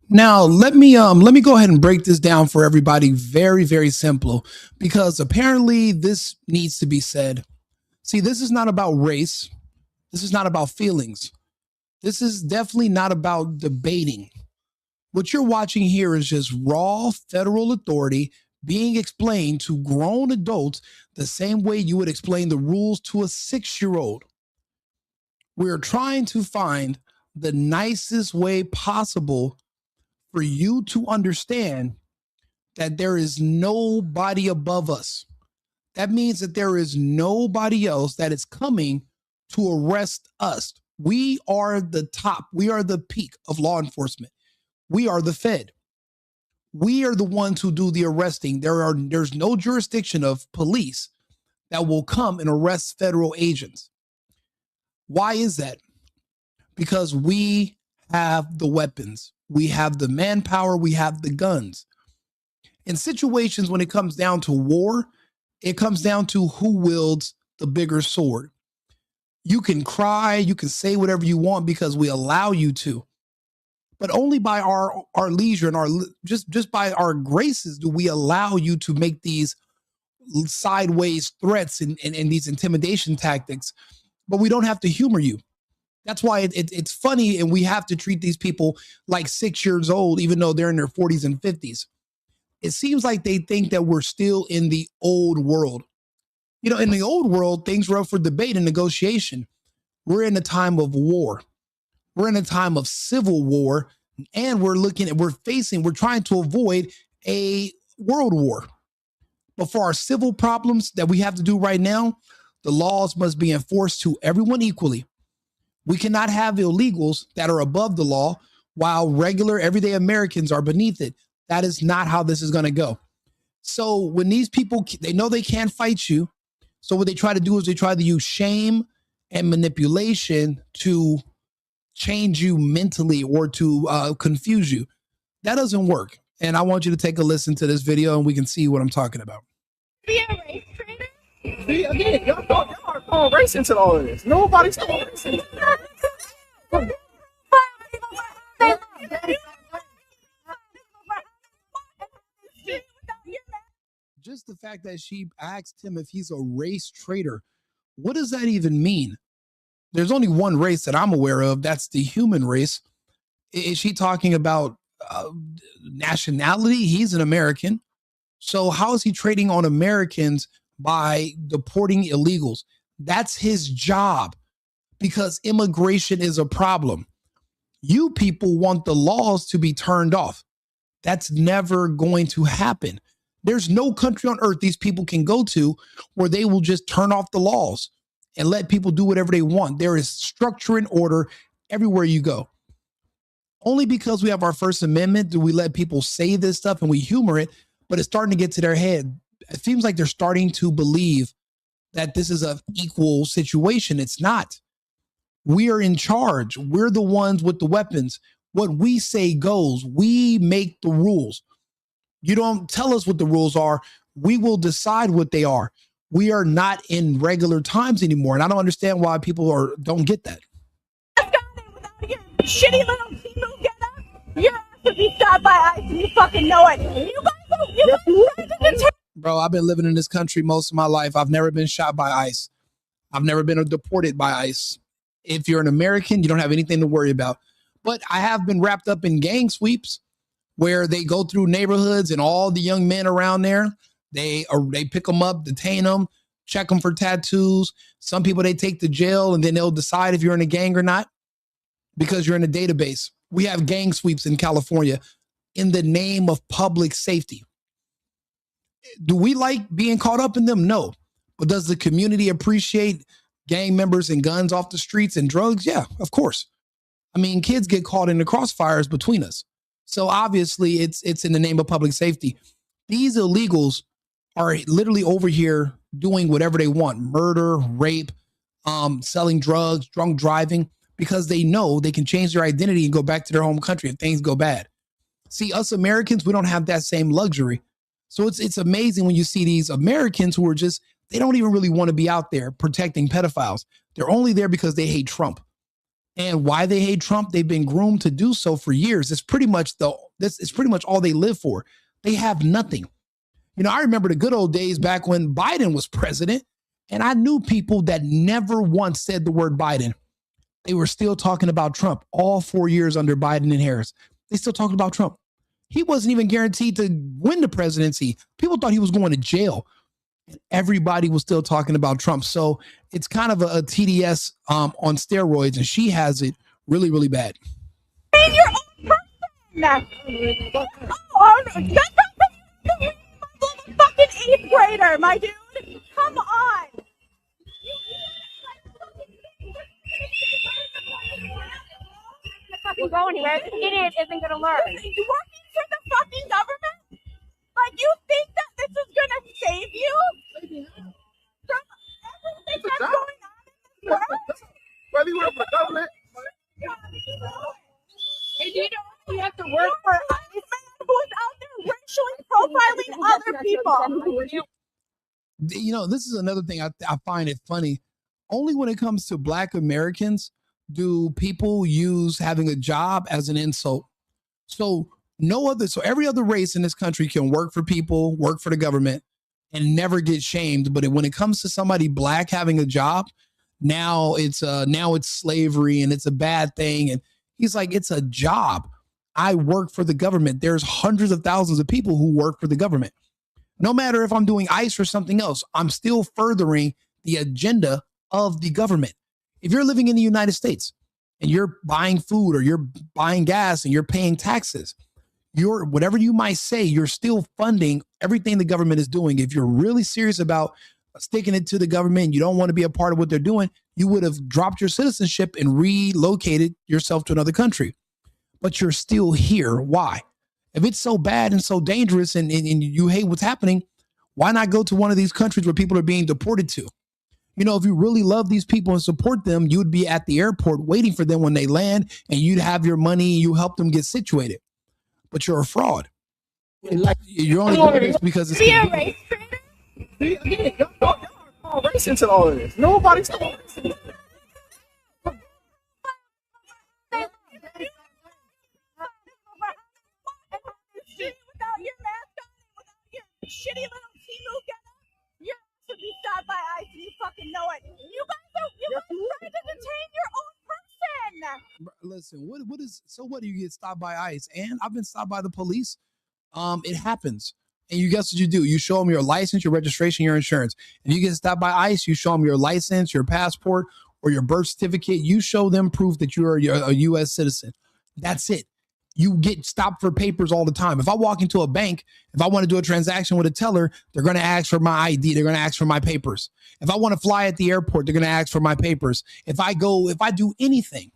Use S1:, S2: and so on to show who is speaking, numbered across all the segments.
S1: Now, let me go ahead and break this down for everybody very, very simple, because apparently this needs to be said. See, this is not about race. This is not about feelings. This is definitely not about debating. What you're watching here is just raw federal authority being explained to grown adults the same way you would explain the rules to a 6-year old. We're trying to find the nicest way possible for you to understand that there is nobody above us. That means that there is nobody else that is coming to arrest us. We are the top. We are the peak of law enforcement. We are the Fed. We are the ones who do the arresting. There's no jurisdiction of police that will come and arrest federal agents. Why is that? Because we have the weapons. We have the manpower. We have the guns. In situations when it comes down to war, it comes down to who wields the bigger sword. You can cry, you can say whatever you want because we allow you to, but only by our leisure and our just by our graces do we allow you to make these sideways threats and these intimidation tactics. But we don't have to humor you. That's why it's funny, and we have to treat these people like 6 years old, even though they're in their 40s and 50s. It seems like they think that we're still in the old world. You know, in the old world, things were up for debate and negotiation. We're in a time of war. We're in a time of civil war, and we're trying to avoid a world war. But for our civil problems that we have to do right now, the laws must be enforced to everyone equally. We cannot have illegals that are above the law while regular everyday Americans are beneath it. That is not how this is going to go. So when these people, they know they can't fight you. So what they try to do is they try to use shame and manipulation to change you mentally or to confuse you. That doesn't work. And I want you to take a listen to this video and we can see what I'm talking about.
S2: Be a race traitor? See, again, y'all are throwing race into all of this. Nobody's throwing race into it.
S1: Just the fact that she asked him if he's a race traitor, what does that even mean? There's only one race that I'm aware of. That's the human race. Is she talking about nationality? He's an American. So how is he trading on Americans by deporting illegals? That's his job, because immigration is a problem. You people want the laws to be turned off. That's never going to happen. There's no country on earth these people can go to where they will just turn off the laws and let people do whatever they want. There is structure and order everywhere you go. Only because we have our First Amendment do we let people say this stuff and we humor it, but it's starting to get to their head. It seems like they're starting to believe that this is an equal situation. It's not. We are in charge. We're the ones with the weapons. What we say goes. We make the rules. You don't tell us what the rules are. We will decide what they are. We are not in regular times anymore. And I don't understand why people don't get that.
S2: Without your shitty little Timu get up, you're to be shot by ICE and you fucking know it.
S1: Bro, I've been living in this country most of my life. I've never been shot by ICE. I've never been deported by ICE. If you're an American, you don't have anything to worry about. But I have been wrapped up in gang sweeps where they go through neighborhoods and all the young men around there, they pick them up, detain them, check them for tattoos. Some people they take to jail and then they'll decide if you're in a gang or not because you're in a database. We have gang sweeps in California in the name of public safety. Do we like being caught up in them? No. But does the community appreciate gang members and guns off the streets and drugs? Yeah, of course. I mean, kids get caught in the crossfires between us. So obviously it's in the name of public safety. These illegals are literally over here doing whatever they want: murder, rape, selling drugs, drunk driving, because they know they can change their identity and go back to their home country if things go bad. See, us Americans, we don't have that same luxury. So it's amazing when you see these Americans who are just, they don't even really want to be out there protecting pedophiles. They're only there because they hate Trump. And why they hate Trump, they've been groomed to do so for years. It's pretty much all they live for. They have nothing. You know, I remember the good old days back when Biden was president, and I knew people that never once said the word Biden. They were still talking about Trump all 4 years under Biden and Harris. They still talking about Trump. He wasn't even guaranteed to win the presidency. People thought he was going to jail. And everybody was still talking about Trump. So it's kind of a TDS on steroids, and she has it really, really bad.
S3: You're your own person. Oh, that's a fucking 8th grader, my dude. Come on.
S4: Fucking go anywhere. This idiot isn't gonna learn.
S3: You working for the fucking government? Like, you think that this is gonna save you from everything that's going on in this world?
S2: Whether you work for the government.
S4: Hey, do you know you have to work for
S3: a man who's out there racially profiling other people?
S1: You know, this is another thing I find it funny. Only when it comes to Black Americans do people use having a job as an insult. So every other race in this country can work for people, work for the government, and never get shamed. But when it comes to somebody Black having a job, now it's slavery and it's a bad thing. And he's like, it's a job. I work for the government. There's hundreds of thousands of people who work for the government. No matter if I'm doing ICE or something else, I'm still furthering the agenda of the government. If you're living in the United States and you're buying food or you're buying gas and you're paying taxes, whatever you might say, you're still funding everything the government is doing. If you're really serious about sticking it to the government, you don't want to be a part of what they're doing, you would have dropped your citizenship and relocated yourself to another country. But you're still here. Why? If it's so bad and so dangerous and you hate what's happening, why not go to one of these countries where people are being deported to? You know, if you really love these people and support them, you'd be at the airport waiting for them when they land, and you'd have your money and you help them get situated. But you're a fraud. You're only doing this because it's
S3: convenient.
S2: See, again, y'all are race into all of this. Nobody's talking race.
S3: Without your mask on, without your shitty little Timu getup, you're to be stopped by ICE and you fucking know it. You guys are trying to detain your own person.
S1: Listen, what do you get stopped by ICE? And I've been stopped by the police. It happens. And you guess what you do? You show them your license, your registration, your insurance. If you get stopped by ICE, you show them your license, your passport, or your birth certificate. You show them proof that you're a U.S. citizen. That's it. You get stopped for papers all the time. If I walk into a bank, if I want to do a transaction with a teller, they're going to ask for my ID. They're going to ask for my papers. If I want to fly at the airport, they're going to ask for my papers. If I do anything,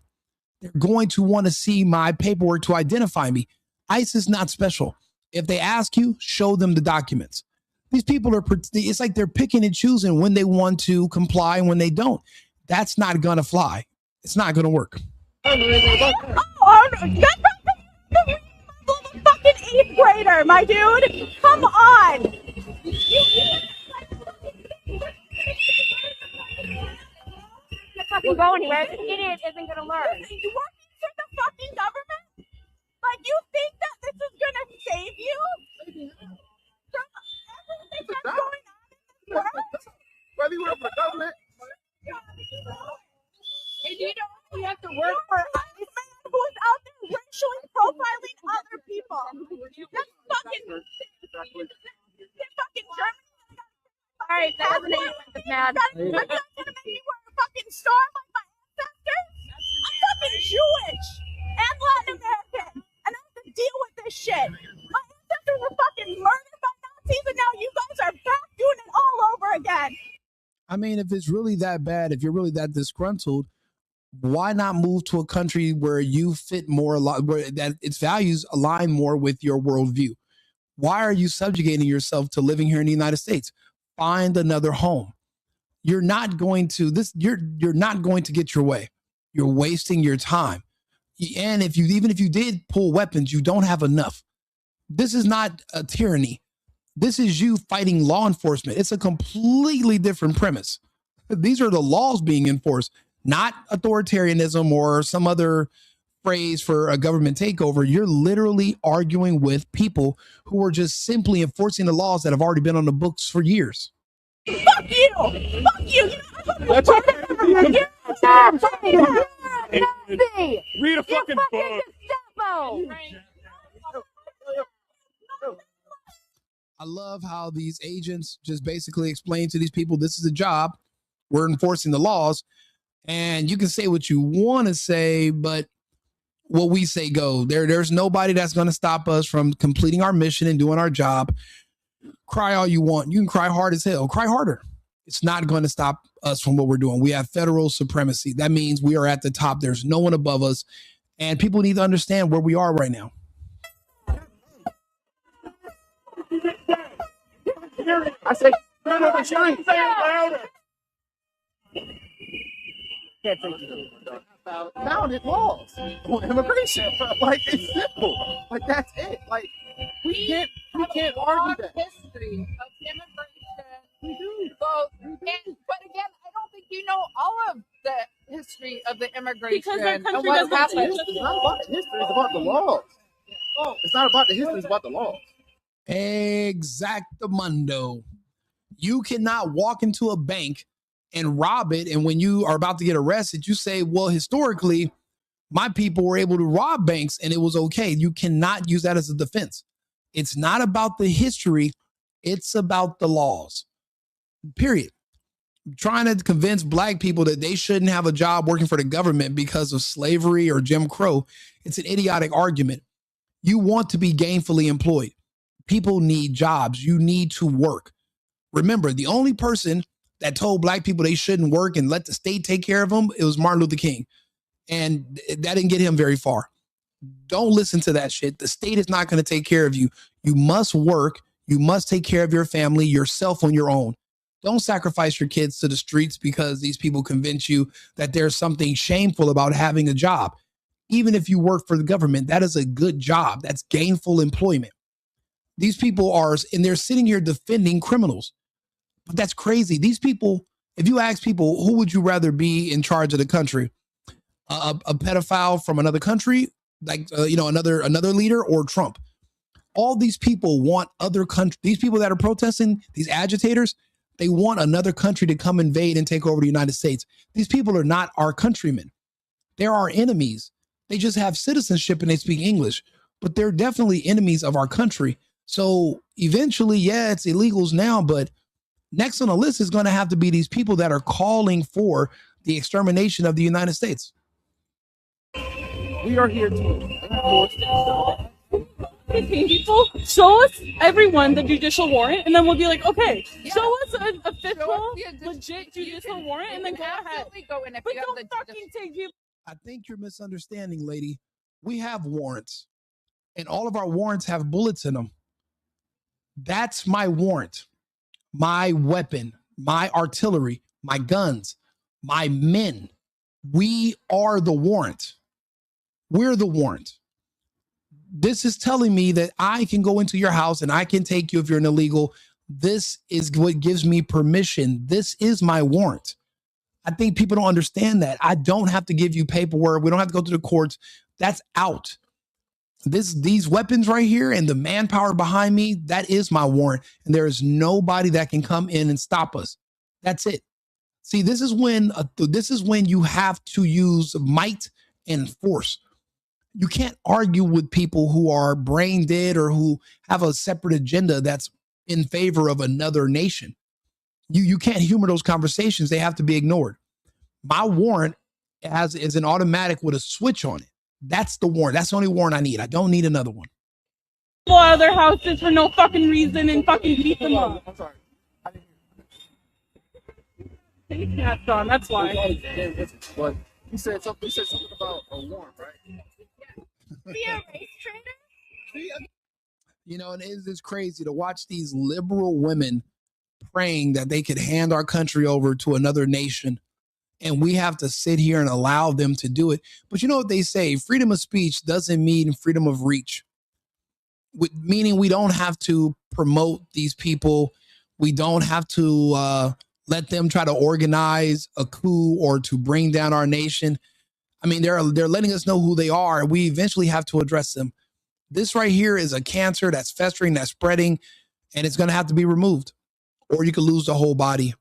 S1: they're going to want to see my paperwork to identify me. ICE is not special. If they ask you, show them the documents. These people it's like they're picking and choosing when they want to comply and when they don't. That's not going to fly. It's not going to work.
S3: Fucking 8th grader, my dude. Come on.
S4: fucking go anywhere. This idiot isn't gonna learn.
S3: You working for the fucking government? Like, you think that this is gonna save you from everything that's going on in this world?
S2: Whether you work for the government.
S4: Hey, do you know you have to work for
S3: a man who's out there racially profiling other people? That's fucking German.
S4: All right, that's the name of this man.
S3: You're not gonna make me wear a fucking star like my ancestors? I'm fucking Jewish and Latin American, and I have to deal with this shit. My ancestors were fucking murdered by Nazis, and now you guys are back doing it all over again.
S1: I mean, if it's really that bad, if you're really that disgruntled, why not move to a country where you fit more, where that its values align more with your worldview? Why are you subjugating yourself to living here in the United States? Find another home. You're not going to you're not going to get your way. You're wasting your time. And even if you did pull weapons, you don't have enough. This is not a tyranny. This is you fighting law enforcement. It's a completely different premise. These are the laws being enforced, not authoritarianism or some other phrase for a government takeover. You're literally arguing with people who are just simply enforcing the laws that have already been on the books for years.
S3: Fuck you! Fuck you!
S2: That's okay.
S3: You're a Nazi!
S2: Read a fucking book.
S3: Gestapo!
S1: I love how these agents just basically explain to these people, this is a job. We're enforcing the laws. And you can say what you want to say, but what we say go. There's nobody that's going to stop us from completing our mission and doing our job. Cry all you want. You can cry hard as hell. Cry harder. It's not going to stop us from what we're doing. We have federal supremacy. That means we are at the top. There's no one above us. And people need to understand where we are right now.
S2: I say, turn up the shine. Say it louder. Can't take it. Founded laws on immigration. Like, it's simple. Like, that's it. Like, we can't argue that.
S4: History of immigration.
S2: We do.
S4: But again, I don't think you know all of the history of the immigration.
S3: Because their country
S4: and what
S3: doesn't
S4: happened.
S2: It's not about the history. It's about the laws. It's not about the history. It's about the laws.
S1: Exactamundo. You cannot walk into a bank and rob it. And when you are about to get arrested, you say, well, historically, my people were able to rob banks and it was okay. You cannot use that as a defense. It's not about the history. It's about the laws. Period. Trying to convince black people that they shouldn't have a job working for the government because of slavery or Jim Crow. It's an idiotic argument. You want to be gainfully employed. People need jobs. You need to work. Remember, the only person that told black people they shouldn't work and let the state take care of them, it was Martin Luther King. And that didn't get him very far. Don't listen to that shit. The state is not going to take care of you. You must work. You must take care of your family, yourself on your own. Don't sacrifice your kids to the streets because these people convince you that there's something shameful about having a job. Even if you work for the government, that is a good job. That's gainful employment. These people are, and they're sitting here defending criminals. But that's crazy. These people, if you ask people, who would you rather be in charge of the country? A pedophile from another country, like, another leader, or Trump? All these people want other countries. These people that are protesting, these agitators, they want another country to come invade and take over the United States. These people are not our countrymen. They're our enemies. They just have citizenship and they speak English, but they're definitely enemies of our country. So eventually, yeah, it's illegals now, but next on the list is going to have to be these people that are calling for the extermination of the United States.
S2: We are here to
S3: people, show us everyone the judicial warrant, and then we'll be like, okay, show us an official, legit judicial warrant, and then go ahead.
S4: Go in if
S3: But
S4: you have
S3: don't
S4: the
S3: fucking take people.
S1: I think you're misunderstanding, lady. We have warrants, and all of our warrants have bullets in them. That's my warrant, my weapon, my artillery, my guns, my men. We are the warrant. We're the warrant. This is telling me that I can go into your house and I can take you if you're an illegal. This is what gives me permission. This is my warrant. I think people don't understand that. I don't have to give you paperwork. We don't have to go to the courts. That's out. These weapons right here and the manpower behind me, that is my warrant. And there is nobody that can come in and stop us. That's it. See, this is when you have to use might and force. You can't argue with people who are brain dead or who have a separate agenda that's in favor of another nation. You can't humor those conversations. They have to be ignored. My warrant is an automatic with a switch on it. That's the warrant. That's the only warrant I need. I don't need another one.
S3: People out of their houses for no fucking reason and fucking beat them up.
S2: I'm sorry.
S3: Take hats on, that's why.
S2: But he said something about a warrant, right?
S3: Be a race trader?
S1: You know, and it's crazy to watch these liberal women praying that they could hand our country over to another nation. And we have to sit here and allow them to do it. But you know what they say? Freedom of speech doesn't mean freedom of reach. Meaning we don't have to promote these people. We don't have to let them try to organize a coup or to bring down our nation. I mean, they're letting us know who they are. We eventually have to address them. This right here is a cancer that's festering, that's spreading, and it's going to have to be removed, or you could lose the whole body.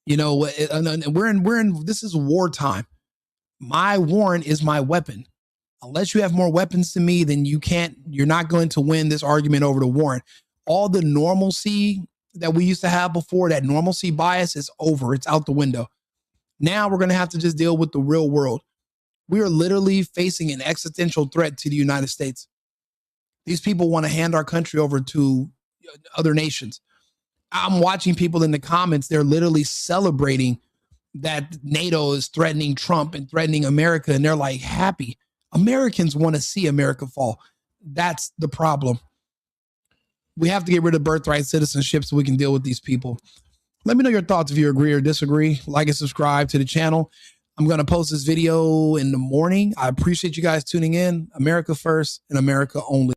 S1: You know, and we're in, this is wartime. My warrant is my weapon. Unless you have more weapons than me, then you're not going to win this argument over the warrant. All the normalcy that we used to have before, that normalcy bias, is over. It's out the window. Now we're going to have to just deal with the real world. We are literally facing an existential threat to the United States. These people want to hand our country over to other nations. I'm watching people in the comments. They're literally celebrating that NATO is threatening Trump and threatening America. And they're like happy. Americans want to see America fall. That's the problem. We have to get rid of birthright citizenship so we can deal with these people. Let me know your thoughts if you agree or disagree. Like and subscribe to the channel. I'm going to post this video in the morning. I appreciate you guys tuning in. America first and America only.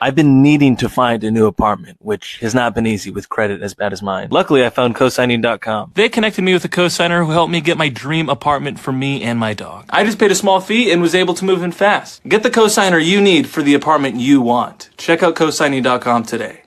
S5: I've been needing to find a new apartment, which has not been easy with credit as bad as mine. Luckily, I found cosigning.com. They connected me with a cosigner who helped me get my dream apartment for me and my dog. I just paid a small fee and was able to move in fast. Get the cosigner you need for the apartment you want. Check out cosigning.com today.